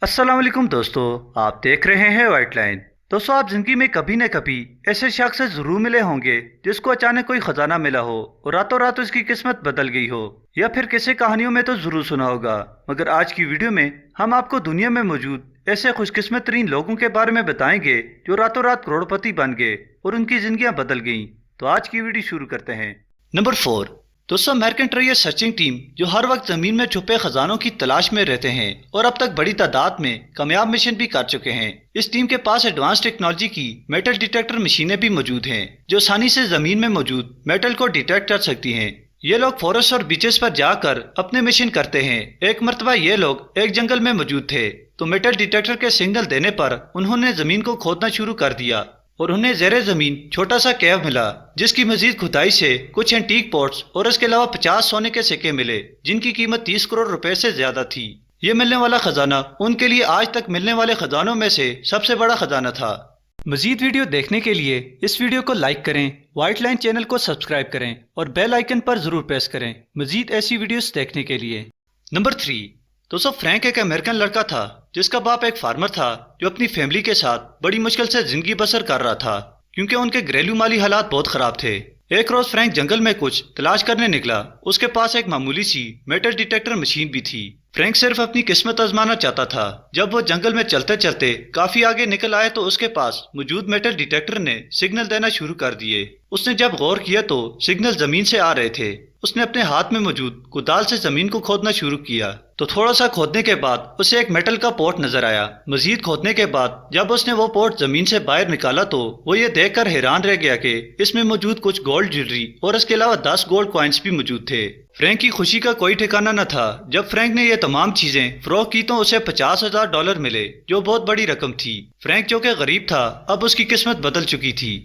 अस्सलाम वालेकुम दोस्तों, आप देख रहे हैं वाइट लाइन। दोस्तों, आप जिंदगी में कभी न कभी ऐसे शख्स से जरूर मिले होंगे जिसको अचानक कोई खजाना मिला हो और रातों रात उसकी किस्मत बदल गई हो, या फिर किसी कहानियों में तो जरूर सुना होगा। मगर आज की वीडियो में हम आपको दुनिया में मौजूद ऐसे खुशकिस्मत तरीन लोगों के बारे में बताएंगे जो रातों रात करोड़पति बन गए और उनकी जिंदगियां बदल गईं। तो आज की वीडियो शुरू करते हैं। नंबर 4। दोस्तों, अमेरिकन ट्रेजर सर्चिंग टीम जो हर वक्त जमीन में छुपे खजानों की तलाश में रहते हैं और अब तक बड़ी तादाद में कामयाब मिशन भी कर चुके हैं। इस टीम के पास एडवांस टेक्नोलॉजी की मेटल डिटेक्टर मशीनें भी मौजूद हैं जो आसानी से जमीन में मौजूद मेटल को डिटेक्ट कर सकती हैं। ये लोग फॉरेस्ट और बीचेस पर जाकर अपने मिशन करते हैं। एक मर्तबा ये लोग एक जंगल में मौजूद थे तो मेटल डिटेक्टर के सिग्नल देने पर उन्होंने जमीन को खोदना शुरू कर दिया और उन्हें ज़ेरे ज़मीन छोटा सा केव मिला जिसकी मजीद खुदाई से कुछ एंटीक पॉट्स और इसके अलावा 50 सोने के सिक्के मिले जिनकी कीमत 30 करोड़ रुपए से ज्यादा थी। ये मिलने वाला खजाना उनके लिए आज तक मिलने वाले खजानों में से सबसे बड़ा खजाना था। मजीद वीडियो देखने के लिए इस वीडियो को लाइक करें, वाइट लाइन चैनल को सब्सक्राइब करें और बेल आइकन पर जरूर प्रेस करें मजीद ऐसी वीडियोस देखने के लिए। नंबर 3। दोस्तों, फ्रैंक एक अमेरिकन लड़का था जिसका बाप एक फार्मर था जो अपनी फैमिली के साथ बड़ी मुश्किल से जिंदगी बसर कर रहा था क्योंकि उनके घरेलू माली हालात बहुत खराब थे। एक रोज फ्रैंक जंगल में कुछ तलाश करने निकला। उसके पास एक मामूली सी मेटल डिटेक्टर मशीन भी थी। फ्रैंक सिर्फ अपनी किस्मत आजमाना चाहता था। जब वो जंगल में चलते चलते काफी आगे निकल आए तो उसके पास मौजूद मेटल डिटेक्टर ने सिग्नल देना शुरू कर दिए। उसने जब गौर किया तो सिग्नल जमीन से आ रहे थे। उसने अपने हाथ में मौजूद कुदाल से जमीन को खोदना शुरू किया तो थोड़ा सा खोदने के बाद उसे एक मेटल का पॉट नजर आया। मजीद खोदने के बाद जब उसने वो पॉट जमीन से बाहर निकाला तो वो ये देखकर हैरान रह गया कि इसमें मौजूद कुछ गोल्ड ज्वेलरी और इसके अलावा 10 गोल्ड कॉइन्स भी मौजूद थे। फ्रैंक की खुशी का कोई ठिकाना न था। जब फ्रैंक ने ये तमाम चीजें फरोख्त की तो उसे $50,000 मिले जो बहुत बड़ी रकम थी। फ्रैंक जो कि गरीब था अब उसकी किस्मत बदल चुकी थी।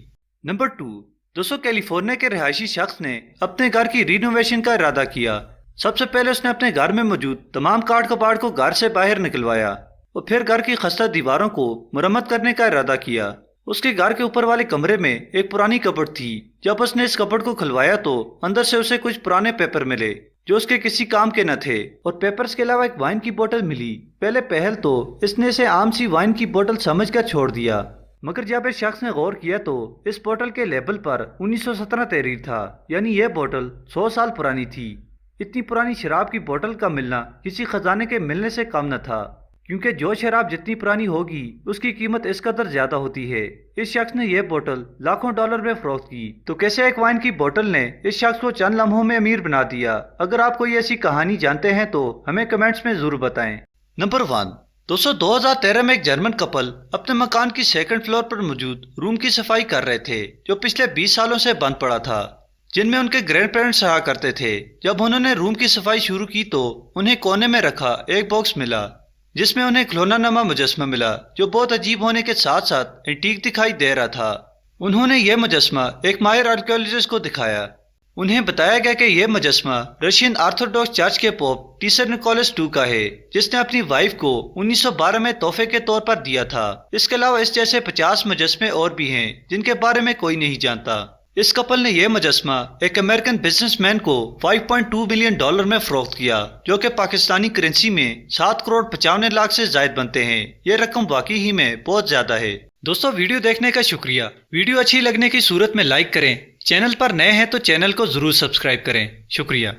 नंबर 2। दोस्तों, कैलिफोर्निया के रिहायशी शख्स ने अपने घर की रिनोवेशन का इरादा किया। सबसे पहले उसने अपने घर में मौजूद तमाम काट कबाड़ को घर से बाहर निकलवाया और फिर घर की खस्ता दीवारों को मरम्मत करने का इरादा किया। उसके घर के ऊपर वाले कमरे में एक पुरानी कबर्ड थी। जब उसने इस कबर्ड को खुलवाया तो अंदर से उसे कुछ पुराने पेपर मिले जो उसके किसी काम के न थे और पेपर्स के अलावा एक वाइन की बोतल मिली। पहले पहल तो इसने इसे आम सी वाइन की बोतल समझकर छोड़ दिया, मगर जब इस शख्स ने गौर किया तो इस बोतल के लेबल पर 1917 तहरीर था, यानी यह बोतल 100 साल पुरानी थी। इतनी पुरानी शराब की बोतल का मिलना किसी खजाने के मिलने से कम न था, क्योंकि जो शराब जितनी पुरानी होगी उसकी कीमत इस कदर ज्यादा होती है। इस शख्स ने यह बोतल लाखों डॉलर में फरोख्त की। तो कैसे एक वाइन की बोतल ने इस शख्स को चंद लम्हों में अमीर बना दिया? अगर आप कोई ऐसी कहानी जानते हैं तो हमें कमेंट्स में जरूर बताएं। नंबर 1। दोस्तों, 2013 में एक जर्मन कपल अपने मकान की सेकंड फ्लोर पर मौजूद रूम की सफाई कर रहे थे जो पिछले 20 सालों से बंद पड़ा था, जिनमें उनके ग्रैंड पेरेंट्स रहा करते थे। जब उन्होंने रूम की सफाई शुरू की तो उन्हें कोने में रखा एक बॉक्स मिला जिसमें उन्हें खिलौना नमा मुजस्मा मिला जो बहुत अजीब होने के साथ साथ एंटीक दिखाई दे रहा था। उन्होंने यह मुजस्मा एक माहिर आर्कियोलॉजिस्ट को दिखाया। उन्हें बताया गया कि यह मुजस्मा रशियन ऑर्थोडॉक्स चर्च के पोप टीसर निकोलस II का है जिसने अपनी वाइफ को 1912 में तोहफे के तौर पर दिया था। इसके अलावा इस जैसे 50 मुजस्मे और भी हैं जिनके बारे में कोई नहीं जानता। इस कपल ने यह मुजस्मा एक अमेरिकन बिजनेसमैन को $5.2 मिलियन में फरोख्त किया जो कि पाकिस्तानी करेंसी में 7,95,00,000 से ज्यादा बनते हैं। ये रकम वाकई ही में बहुत ज्यादा है। दोस्तों, वीडियो देखने का शुक्रिया। वीडियो अच्छी लगने की सूरत में लाइक करें। चैनल पर नए हैं तो चैनल को जरूर सब्सक्राइब करें। शुक्रिया।